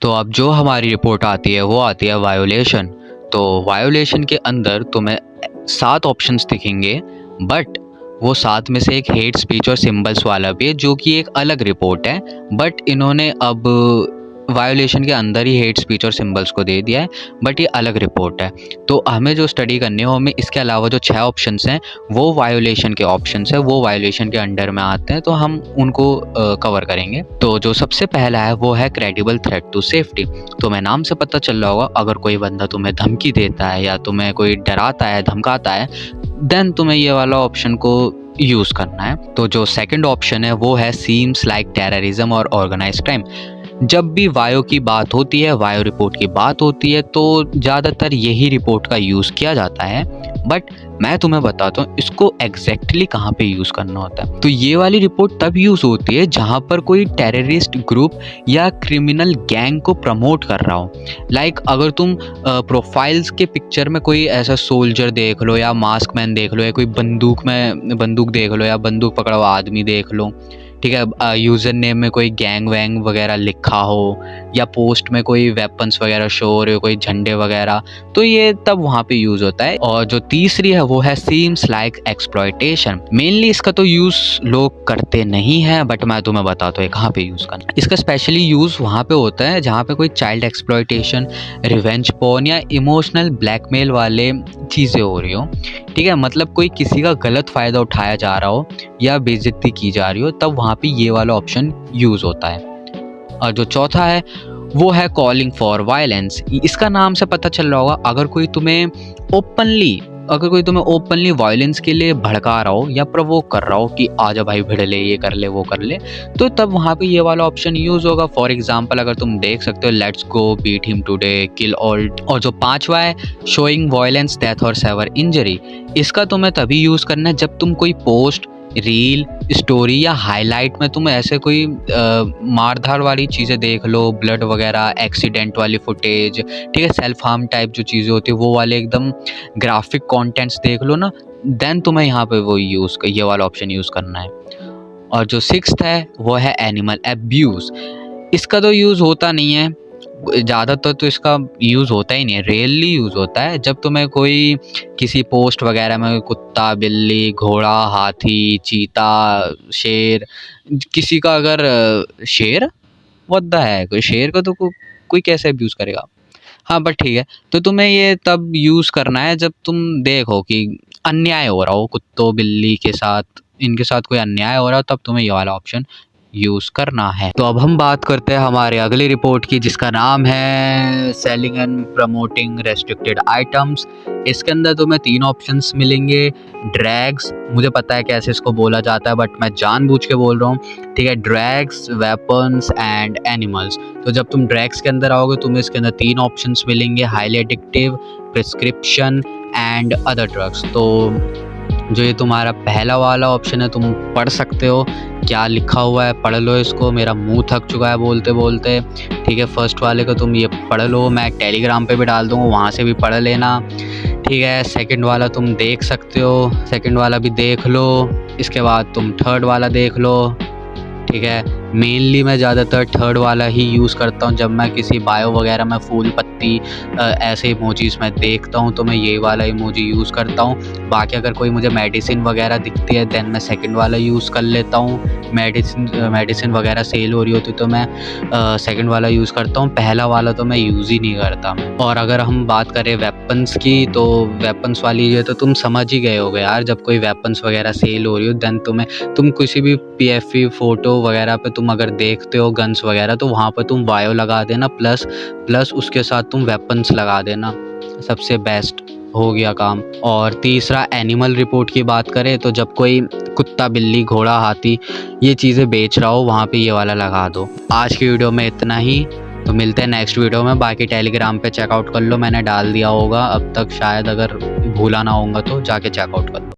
तो अब जो हमारी रिपोर्ट आती है वो आती है वायोलेशन। तो वायोलेशन के अंदर तुम्हें 7 ऑप्शंस दिखेंगे, बट वो 7 में से एक हेट स्पीच और सिंबल्स वाला भी है, जो कि एक अलग रिपोर्ट है। बट इन्होंने अब वायोलेशन के अंदर ही हेट स्पीच और सिंबल्स को दे दिया है, बट ये अलग रिपोर्ट है। तो हमें जो स्टडी करनी है वो हमें इसके अलावा जो 6 ऑप्शंस हैं वो वायोलेशन के ऑप्शंस हैं, वो वायोलेशन के अंडर में आते हैं, तो हम उनको कवर करेंगे। तो जो सबसे पहला है वो है क्रेडिबल थ्रेट टू सेफ्टी। तुम्हें नाम से पता चल रहा होगा, अगर कोई बंदा तुम्हें धमकी देता है या तुम्हें कोई डराता है, धमकाता है, देन तुम्हें ये वाला ऑप्शन को यूज़ करना है। तो जो सेकंड ऑप्शन है वो है सीम्स लाइक टेररिज्म और ऑर्गेनाइज्ड क्राइम। जब भी वायो की बात होती है, वायो रिपोर्ट की बात होती है, तो ज़्यादातर यही रिपोर्ट का यूज़ किया जाता है। बट मैं तुम्हें बताता हूँ इसको एग्जैक्टली कहाँ पे यूज़ करना होता है। तो ये वाली रिपोर्ट तब यूज़ होती है जहाँ पर कोई टेररिस्ट ग्रुप या क्रिमिनल गैंग को प्रमोट कर रहा हो। लाइक अगर तुम प्रोफाइल्स के पिक्चर में कोई ऐसा सोल्जर देख लो या मास्क मैन देख लो या कोई बंदूक देख लो या बंदूक पकड़ा हुआ आदमी देख लो, ठीक है, यूज़र नेम में कोई गैंग वैंग वगैरह लिखा हो या पोस्ट में कोई वेपन्स वगैरह शो हो रहे हो, कोई झंडे वगैरह, तो ये तब वहाँ पे यूज़ होता है। और जो तीसरी है वो है सीम्स लाइक एक्सप्लॉयटेशन। मेनली इसका तो यूज़ लोग करते नहीं हैं, बट मैं तुम्हें बताता हूँ कहाँ पे यूज़ करना। इसका स्पेशली यूज़ वहाँ पे होता है जहाँ पे कोई चाइल्ड एक्सप्लॉयटेशन, रिवेंज पोर्न या इमोशनल ब्लैकमेल वाले चीज़ें हो रही हो, ठीक है, मतलब कोई किसी का गलत फ़ायदा उठाया जा रहा हो या बेइज्जती की जा रही हो, तब वहाँ पे ये वाला ऑप्शन यूज़ होता है। और जो चौथा है वो है कॉलिंग फॉर वायलेंस। इसका नाम से पता चल रहा होगा, अगर कोई तुम्हें ओपनली वायलेंस के लिए भड़का रहा हो या प्रवोक कर रहा हो कि आजा भाई भिड़ ले, ये कर ले, वो कर ले, तो तब वहाँ पे ये वाला ऑप्शन यूज़ होगा। फॉर एग्जांपल अगर तुम देख सकते हो, let's go beat him today, kill all. और जो पांचवा है शोइंग वायलेंस, डेथ और सेवर इंजरी। इसका तुम्हें तभी यूज़ करना है जब तुम कोई पोस्ट, रील, स्टोरी या हाईलाइट में तुम ऐसे कोई मारधाड़ वाली चीज़ें देख लो, ब्लड वगैरह, एक्सीडेंट वाली फुटेज, ठीक है, सेल्फ हार्म टाइप जो चीज़ें होती है वो वाले एकदम ग्राफिक कंटेंट्स देख लो ना, देन तुम्हें यहाँ पे वो ये वाला ऑप्शन यूज़ करना है। और जो सिक्स्थ है वो है एनिमल एब्यूज़। इसका तो यूज़ होता नहीं है, ज़्यादातर तो इसका यूज़ होता ही नहीं है, रेयरली यूज़ होता है जब तुम्हें कोई किसी पोस्ट वगैरह में कुत्ता, बिल्ली, घोड़ा, हाथी, चीता, शेर, किसी का अगर शेर व्हाट है, कोई शेर को तो कोई कैसे अब्यूज़ करेगा। हाँ बट ठीक है, तो तुम्हें ये तब यूज़ करना है जब तुम देखो कि अन्याय हो रहा हो, कुत्तों बिल्ली के साथ, इनके साथ कोई अन्याय हो रहा हो, तब तुम्हें ये वाला ऑप्शन यूज़ करना है। तो अब हम बात करते हैं हमारे अगली रिपोर्ट की, जिसका नाम है selling and promoting restricted items. इसके अंदर तुम्हें 3 ऑप्शंस मिलेंगे। ड्रैग्स, मुझे पता है कैसे इसको बोला जाता है बट मैं जानबूझ के बोल रहा हूँ, ठीक है, ड्रैग्स, वेपन्स एंड एनिमल्स। तो जब तुम ड्रैग्स के अंदर आओगे तुम्हें इसके अंदर 3 ऑप्शंस मिलेंगे, highly addictive, prescription and other drugs. तो जो ये तुम्हारा पहला वाला ऑप्शन है, तुम पढ़ सकते हो क्या लिखा हुआ है, पढ़ लो इसको, मेरा मुंह थक चुका है बोलते बोलते, ठीक है। फर्स्ट वाले को तुम ये पढ़ लो, मैं टेलीग्राम पे भी डाल दूँगा, वहाँ से भी पढ़ लेना, ठीक है। सेकंड वाला तुम देख सकते हो, सेकंड वाला भी देख लो, इसके बाद तुम थर्ड वाला देख लो, ठीक है। मेनली मैं ज़्यादातर थर्ड वाला ही यूज़ करता हूँ, जब मैं किसी बायो वगैरह में फूल पत्ती ऐसे इमोजीज़ में देखता हूँ तो मैं ये वाला इमोजी यूज़ करता हूँ। बाकी अगर कोई मुझे मेडिसिन वगैरह दिखती है देन मैं सेकंड वाला यूज़ कर लेता हूँ। मेडिसिन वगैरह सेल हो रही होती तो मैं सेकंड वाला यूज़ करता हूँ, पहला वाला तो मैं यूज़ ही नहीं करता। और अगर हम बात करें वेपन्स की, तो वेपन्स वाली ये तो तुम समझ ही गए होगे यार, जब कोई वेपन्स वगैरह सेल हो रही हो देन तुम किसी भी PFP फ़ोटो वगैरह पे तुम अगर देखते हो गन्स वगैरह, तो वहाँ पर तुम वायो लगा देना, प्लस उसके साथ तुम वेपन्स लगा देना, सबसे बेस्ट हो गया काम। और तीसरा एनिमल रिपोर्ट की बात करें तो जब कोई कुत्ता, बिल्ली, घोड़ा, हाथी ये चीज़ें बेच रहा हो वहाँ पे ये वाला लगा दो। आज की वीडियो में इतना ही, तो मिलते हैं नेक्स्ट वीडियो में। बाकी टेलीग्राम पे चेकआउट कर लो, मैंने डाल दिया होगा अब तक, शायद अगर भूला ना होगा तो जाके चेकआउट कर लो।